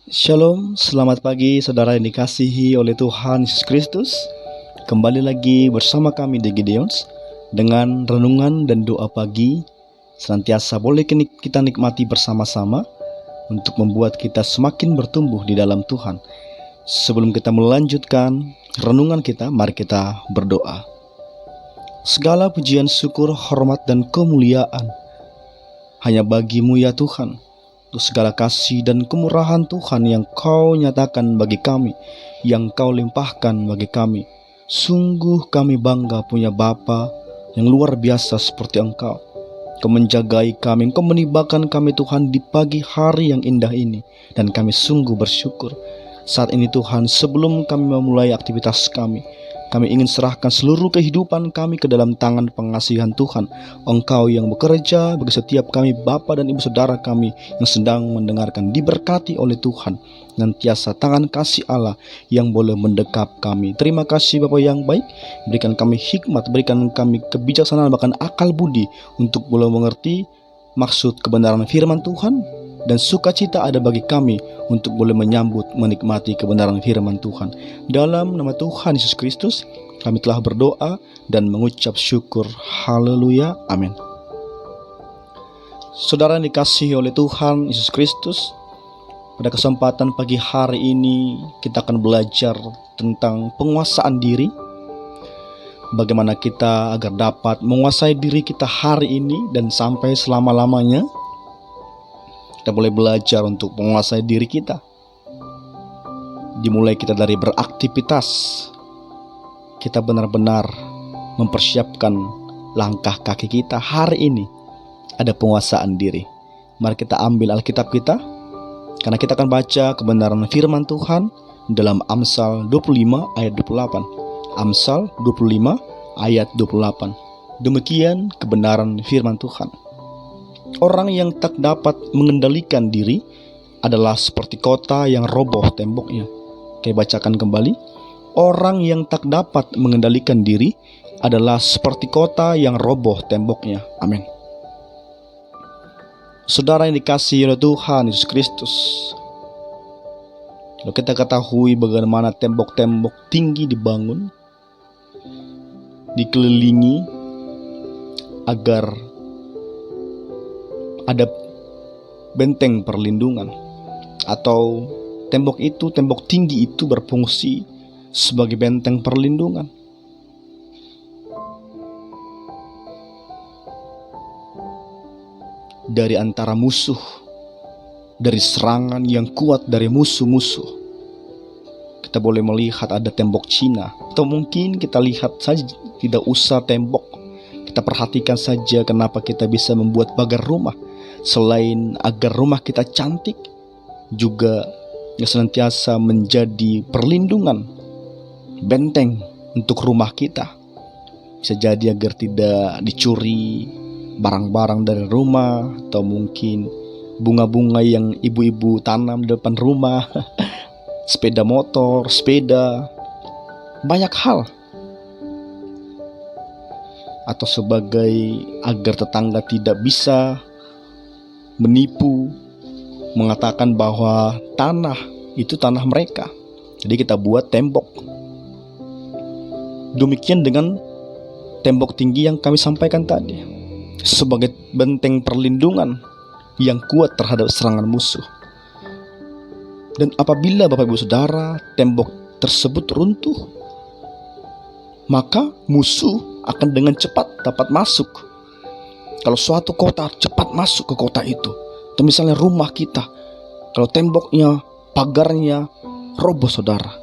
Shalom, selamat pagi saudara yang dikasihi oleh Tuhan Yesus Kristus. Kembali lagi bersama kami di Gideons dengan renungan dan doa pagi. Senantiasa boleh kita nikmati bersama-sama untuk membuat kita semakin bertumbuh di dalam Tuhan. Sebelum kita melanjutkan renungan kita, mari kita berdoa. Segala pujian, syukur, hormat, dan kemuliaan hanya bagi-Mu ya Tuhan. Untuk segala kasih dan kemurahan Tuhan yang Kau nyatakan bagi kami, yang Kau limpahkan bagi kami. Sungguh kami bangga punya Bapa yang luar biasa seperti Engkau. Kau menjagai kami, Kau menibakan kami Tuhan di pagi hari yang indah ini. Dan kami sungguh bersyukur. Saat ini Tuhan, sebelum kami memulai aktivitas kami ingin serahkan seluruh kehidupan kami ke dalam tangan pengasihan Tuhan. Engkau yang bekerja bagi setiap kami, Bapa dan Ibu Saudara kami yang sedang mendengarkan, diberkati oleh Tuhan. Nantiasa tangan kasih Allah yang boleh mendekap kami. Terima kasih Bapa yang baik, berikan kami hikmat, berikan kami kebijaksanaan, bahkan akal budi untuk boleh mengerti maksud kebenaran firman Tuhan. Dan sukacita ada bagi kami untuk boleh menyambut, menikmati kebenaran firman Tuhan. Dalam nama Tuhan Yesus Kristus, kami telah berdoa dan mengucap syukur. Haleluya, amin. Saudara yang dikasihi oleh Tuhan Yesus Kristus, pada kesempatan pagi hari ini kita akan belajar tentang penguasaan diri. Bagaimana kita agar dapat menguasai diri kita hari ini dan sampai selama-lamanya. Kita boleh belajar untuk menguasai diri kita. Dimulai kita dari beraktivitas. Kita benar-benar mempersiapkan langkah kaki kita hari ini. Ada penguasaan diri. Mari kita ambil Alkitab kita, karena kita akan baca kebenaran firman Tuhan dalam Amsal 25 ayat 28. Amsal 25 ayat 28. Demikian kebenaran firman Tuhan. Orang yang tak dapat mengendalikan diri adalah seperti kota yang roboh temboknya. Oke, bacakan kembali. Orang yang tak dapat mengendalikan diri adalah seperti kota yang roboh temboknya. Amin. Saudara yang dikasihi oleh Tuhan Yesus Kristus, kalau kita ketahui bagaimana tembok-tembok tinggi dibangun, dikelilingi agar ada benteng perlindungan, atau tembok tinggi itu berfungsi sebagai benteng perlindungan. Dari antara musuh, dari serangan yang kuat dari musuh-musuh. Kita boleh melihat ada tembok Cina, atau mungkin kita lihat saja tidak usah tembok. Kita perhatikan saja kenapa kita bisa membuat pagar rumah. Selain agar rumah kita cantik, juga senantiasa menjadi perlindungan, benteng untuk rumah kita. Bisa jadi agar tidak dicuri barang-barang dari rumah, atau mungkin bunga-bunga yang ibu-ibu tanam di depan rumah, sepeda motor, sepeda, banyak hal. Atau sebagai agar tetangga tidak bisa menipu, mengatakan bahwa tanah itu tanah mereka. Jadi kita buat tembok. Demikian dengan tembok tinggi yang kami sampaikan tadi, sebagai benteng perlindungan yang kuat terhadap serangan musuh. Dan apabila Bapak Ibu Saudara tembok tersebut runtuh, maka musuh akan dengan cepat dapat masuk. Kalau suatu kota cepat masuk ke kota itu, atau misalnya rumah kita, kalau temboknya, pagarnya roboh saudara,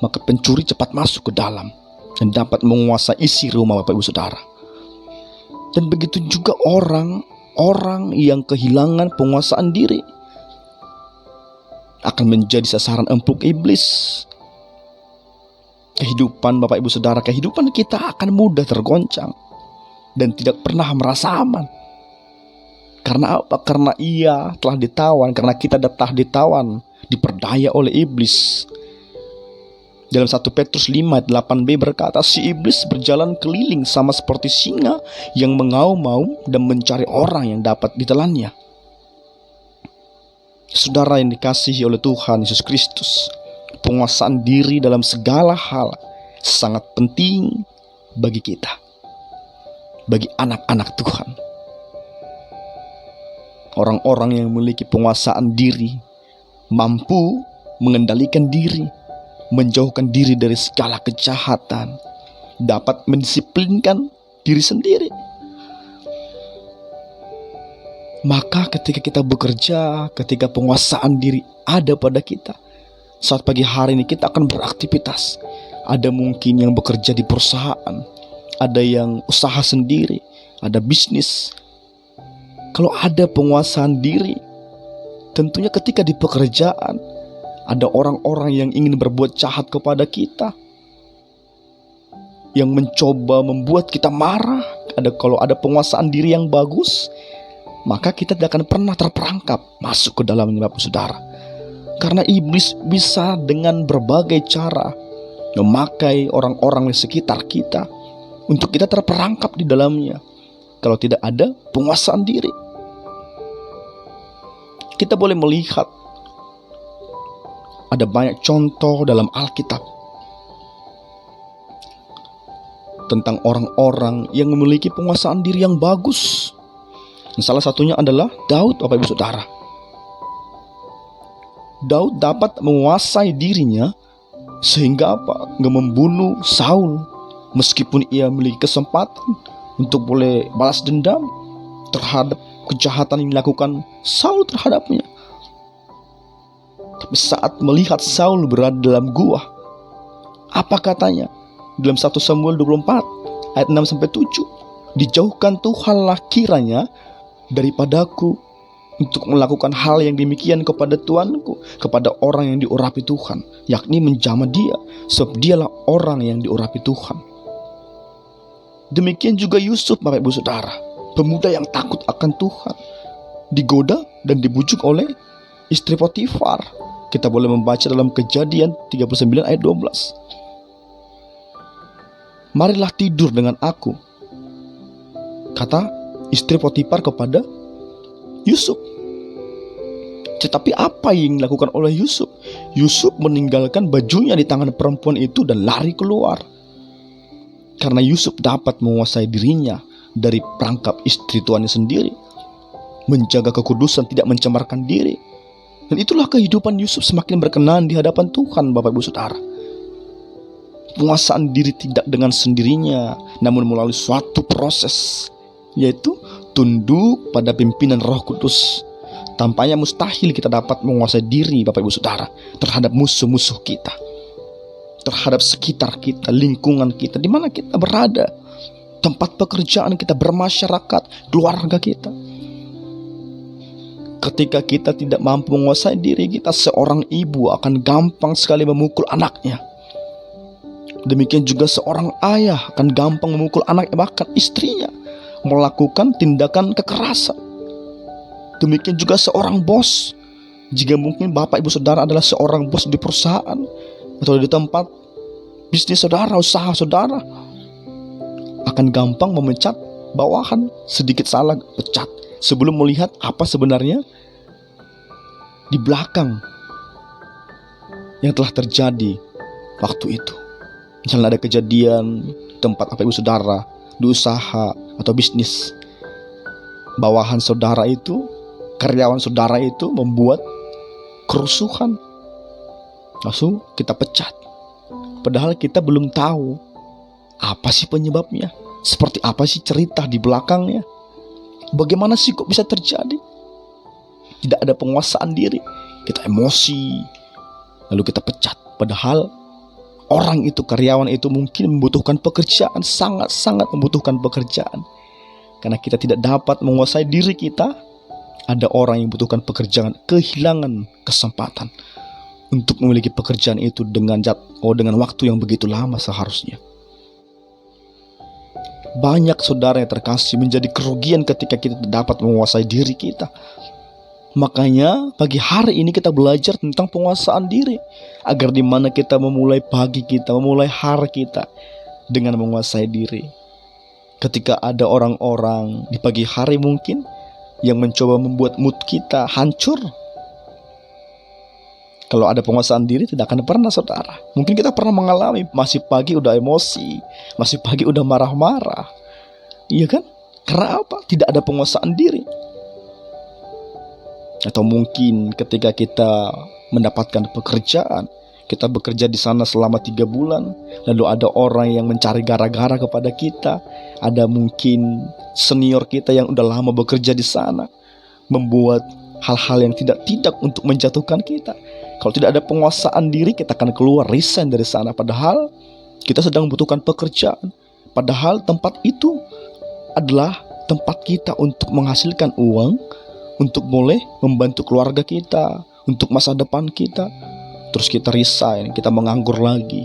maka pencuri cepat masuk ke dalam dan dapat menguasai isi rumah Bapak Ibu Saudara. Dan begitu juga orang yang kehilangan penguasaan diri akan menjadi sasaran empuk iblis. Kehidupan Bapak Ibu Saudara, kehidupan kita akan mudah tergoncang dan tidak pernah merasa aman. Karena apa? Karena ia telah ditawan, karena kita telah ditawan, diperdaya oleh iblis. Dalam 1 Petrus 5 ayat 8b berkata, si iblis berjalan keliling sama seperti singa yang mengaum-ngaum dan mencari orang yang dapat ditelannya. Saudara yang dikasihi oleh Tuhan Yesus Kristus, penguasaan diri dalam segala hal sangat penting bagi kita, bagi anak-anak Tuhan. Orang-orang yang memiliki penguasaan diri mampu mengendalikan diri, menjauhkan diri dari segala kejahatan, dapat mendisiplinkan diri sendiri. Maka ketika kita bekerja, ketika penguasaan diri ada pada kita, saat pagi hari ini kita akan beraktivitas. Ada mungkin yang bekerja di perusahaan, ada yang usaha sendiri, ada bisnis. Kalau ada penguasaan diri, tentunya ketika di pekerjaan ada orang-orang yang ingin berbuat jahat kepada kita, yang mencoba membuat kita marah. Kalau ada penguasaan diri yang bagus, maka kita tidak akan pernah terperangkap masuk ke dalamnya, Bapak Saudara. Karena iblis bisa dengan berbagai cara memakai orang-orang di sekitar kita untuk kita terperangkap di dalamnya kalau tidak ada penguasaan diri. Kita boleh melihat ada banyak contoh dalam Alkitab tentang orang-orang yang memiliki penguasaan diri yang bagus. Salah satunya adalah Daud, Bapak Ibu Saudara. Daud dapat menguasai dirinya sehingga nggak membunuh Saul, meskipun ia memiliki kesempatan untuk boleh balas dendam terhadap kejahatan yang dilakukan Saul terhadapnya. Tapi saat melihat Saul berada dalam gua, apa katanya? Dalam 1 Samuel 24 ayat 6-7, dijauhkan Tuhanlah kiranya daripadaku untuk melakukan hal yang demikian kepada Tuanku, kepada orang yang diurapi Tuhan, yakni menjamah dia, sebab dialah orang yang diurapi Tuhan. Demikian juga Yusuf, Bapak Ibu Saudara, pemuda yang takut akan Tuhan, digoda dan dibujuk oleh istri Potifar. Kita boleh membaca dalam Kejadian 39 ayat 12. Marilah tidur dengan aku, kata istri Potifar kepada Yusuf. Tetapi apa yang dilakukan oleh Yusuf? Yusuf meninggalkan bajunya di tangan perempuan itu dan lari keluar. Karena Yusuf dapat menguasai dirinya dari perangkap istri tuannya sendiri, menjaga kekudusan, tidak mencemarkan diri. Dan itulah kehidupan Yusuf semakin berkenan di hadapan Tuhan, Bapak Ibu Saudara. Penguasaan diri tidak dengan sendirinya, namun melalui suatu proses, yaitu tunduk pada pimpinan Roh Kudus. Tampaknya mustahil kita dapat menguasai diri, Bapak Ibu Saudara, terhadap musuh-musuh kita, terhadap sekitar kita, lingkungan kita, di mana kita berada, tempat pekerjaan kita, bermasyarakat, keluarga kita. Ketika kita tidak mampu menguasai diri kita, seorang ibu akan gampang sekali memukul anaknya. Demikian juga seorang ayah akan gampang memukul anaknya, bahkan istrinya, melakukan tindakan kekerasan. Demikian juga seorang bos. Jika mungkin Bapak Ibu Saudara adalah seorang bos di perusahaan atau di tempat bisnis saudara, usaha saudara, akan gampang memecat bawahan. Sedikit salah pecat sebelum melihat apa sebenarnya di belakang yang telah terjadi waktu itu. Misalnya ada kejadian tempat Bapak Ibu Saudara di usaha atau bisnis, bawahan saudara itu, karyawan saudara itu membuat kerusuhan, langsung kita pecat. Padahal kita belum tahu apa sih penyebabnya, seperti apa sih cerita di belakangnya, bagaimana sih kok bisa terjadi. Tidak ada penguasaan diri, kita emosi, lalu kita pecat. Padahal orang itu, karyawan itu mungkin membutuhkan pekerjaan, sangat-sangat membutuhkan pekerjaan. Karena kita tidak dapat menguasai diri kita, ada orang yang membutuhkan pekerjaan, kehilangan kesempatan untuk memiliki pekerjaan itu dengan waktu yang begitu lama seharusnya. Banyak saudara yang terkasih menjadi kerugian ketika kita tidak dapat menguasai diri kita. Makanya pagi hari ini kita belajar tentang penguasaan diri, agar di mana kita memulai pagi kita, memulai hari kita dengan menguasai diri. Ketika ada orang-orang di pagi hari mungkin yang mencoba membuat mood kita hancur, Kalau ada penguasaan diri tidak akan pernah, saudara. Mungkin kita pernah mengalami, masih pagi udah emosi, masih pagi udah marah-marah. Iya kan? Karena apa? Tidak ada penguasaan diri. Atau mungkin ketika kita mendapatkan pekerjaan, kita bekerja di sana selama 3 bulan, lalu ada orang yang mencari gara-gara kepada kita. Ada mungkin senior kita yang udah lama bekerja di sana, membuat hal-hal yang tidak untuk menjatuhkan kita. Kalau tidak ada penguasaan diri, kita akan keluar, resign dari sana. Padahal kita sedang membutuhkan pekerjaan. Padahal tempat itu adalah tempat kita untuk menghasilkan uang, untuk boleh membantu keluarga kita, untuk masa depan kita. Terus kita resign, kita menganggur lagi.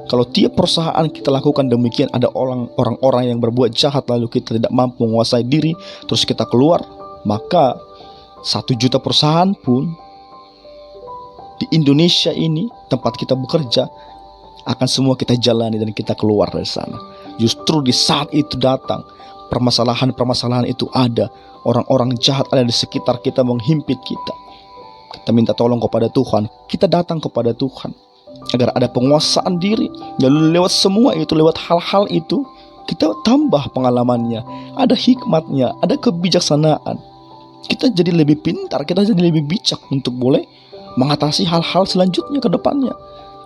Kalau tiap perusahaan kita lakukan demikian, ada orang-orang yang berbuat jahat, lalu kita tidak mampu menguasai diri, terus kita keluar, maka 1 juta perusahaan pun di Indonesia ini, tempat kita bekerja, akan semua kita jalani dan kita keluar dari sana. Justru di saat itu datang, permasalahan-permasalahan itu ada, orang-orang jahat ada di sekitar kita menghimpit kita. Kita minta tolong kepada Tuhan, kita datang kepada Tuhan agar ada penguasaan diri. Lalu lewat semua itu, lewat hal-hal itu, kita tambah pengalamannya, ada hikmatnya, ada kebijaksanaan. Kita jadi lebih pintar, kita jadi lebih bijak untuk boleh mengatasi hal-hal selanjutnya ke depannya.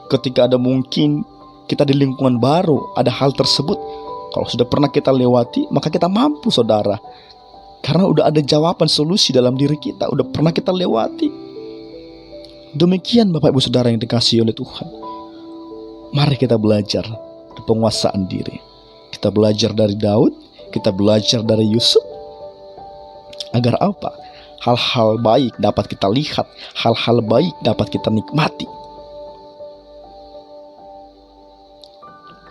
Ketika ada mungkin kita di lingkungan baru, ada hal tersebut, kalau sudah pernah kita lewati, maka kita mampu, saudara. Karena udah ada jawaban solusi dalam diri kita, udah pernah kita lewati. Demikian Bapak Ibu Saudara yang dikasihi oleh Tuhan. Mari kita belajar penguasaan diri. Kita belajar dari Daud, kita belajar dari Yusuf. Agar apa? Hal-hal baik dapat kita lihat, hal-hal baik dapat kita nikmati.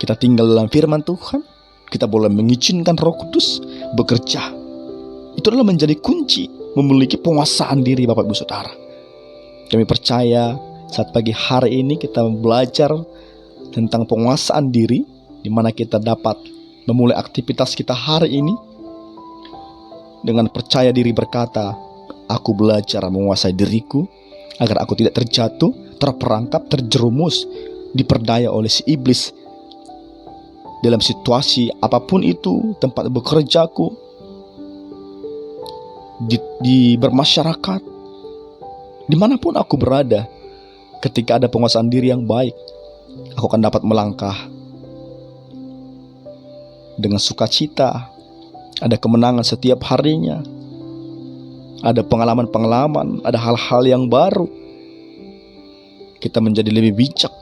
Kita tinggal dalam firman Tuhan, kita boleh mengizinkan Roh Kudus bekerja. Itu adalah menjadi kunci memiliki penguasaan diri Bapak Ibu Saudara. Kami percaya saat pagi hari ini kita belajar tentang penguasaan diri, di mana kita dapat memulai aktivitas kita hari ini dengan percaya diri berkata, aku belajar menguasai diriku agar aku tidak terjatuh, terperangkap, terjerumus, diperdaya oleh si iblis dalam situasi apapun itu, tempat bekerjaku, di bermasyarakat, dimanapun aku berada. Ketika ada penguasaan diri yang baik, aku akan dapat melangkah dengan sukacita. Ada kemenangan setiap harinya, ada pengalaman-pengalaman, ada hal-hal yang baru. Kita menjadi lebih bijak,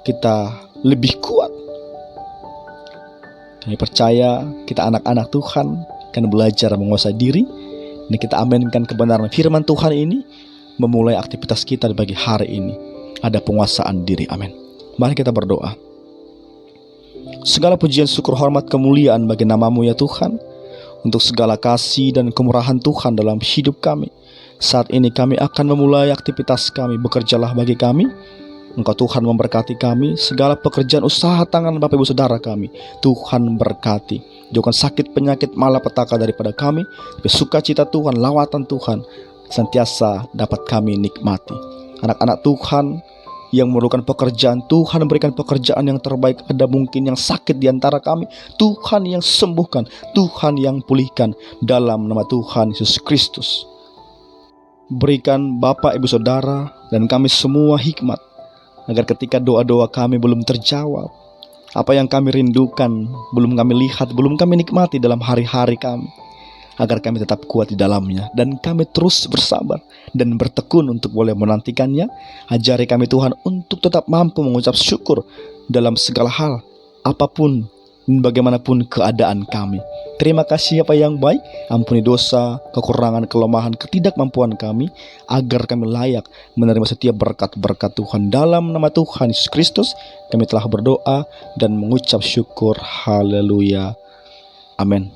kita lebih kuat. Kami percaya kita anak-anak Tuhan akan belajar menguasai diri. Dan kita aminkan kebenaran firman Tuhan ini memulai aktivitas kita di pagi hari ini. Ada penguasaan diri, amin. Mari kita berdoa. Segala pujian, syukur, hormat, kemuliaan bagi nama-Mu ya Tuhan, untuk segala kasih dan kemurahan Tuhan dalam hidup kami. Saat ini kami akan memulai aktivitas kami. Bekerjalah bagi kami. Engkau Tuhan memberkati kami. Segala pekerjaan usaha tangan Bapak Ibu Saudara kami, Tuhan berkati. Jauhkan sakit, penyakit, malapetaka daripada kami. Tapi sukacita Tuhan, lawatan Tuhan senantiasa dapat kami nikmati. Anak-anak Tuhan yang memerlukan pekerjaan, Tuhan berikan pekerjaan yang terbaik. Ada mungkin yang sakit di antara kami, Tuhan yang sembuhkan, Tuhan yang pulihkan dalam nama Tuhan Yesus Kristus. Berikan Bapak Ibu Saudara dan kami semua hikmat, agar ketika doa-doa kami belum terjawab, apa yang kami rindukan belum kami lihat, belum kami nikmati dalam hari-hari kami, agar kami tetap kuat di dalamnya dan kami terus bersabar dan bertekun untuk boleh menantikannya. Ajari kami Tuhan untuk tetap mampu mengucap syukur dalam segala hal, apapun dan bagaimanapun keadaan kami. Terima kasih apa yang baik. Ampuni dosa, kekurangan, kelemahan, ketidakmampuan kami, agar kami layak menerima setiap berkat-berkat Tuhan. Dalam nama Tuhan Yesus Kristus kami telah berdoa dan mengucap syukur. Haleluya, amin.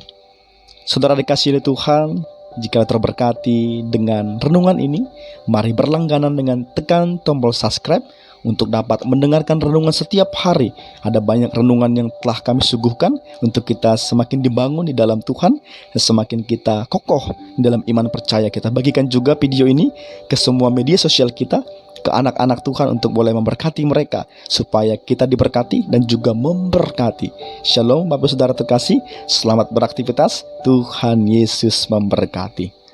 Saudara dikasihi oleh Tuhan, jika terberkati dengan renungan ini, mari berlangganan dengan tekan tombol subscribe untuk dapat mendengarkan renungan setiap hari. Ada banyak renungan yang telah kami suguhkan untuk kita semakin dibangun di dalam Tuhan dan semakin kita kokoh dalam iman percaya kita. Bagikan juga video ini ke semua media sosial kita, ke anak-anak Tuhan untuk boleh memberkati mereka supaya kita diberkati dan juga memberkati. Shalom Bapak Saudara terkasih, selamat beraktivitas. Tuhan Yesus memberkati.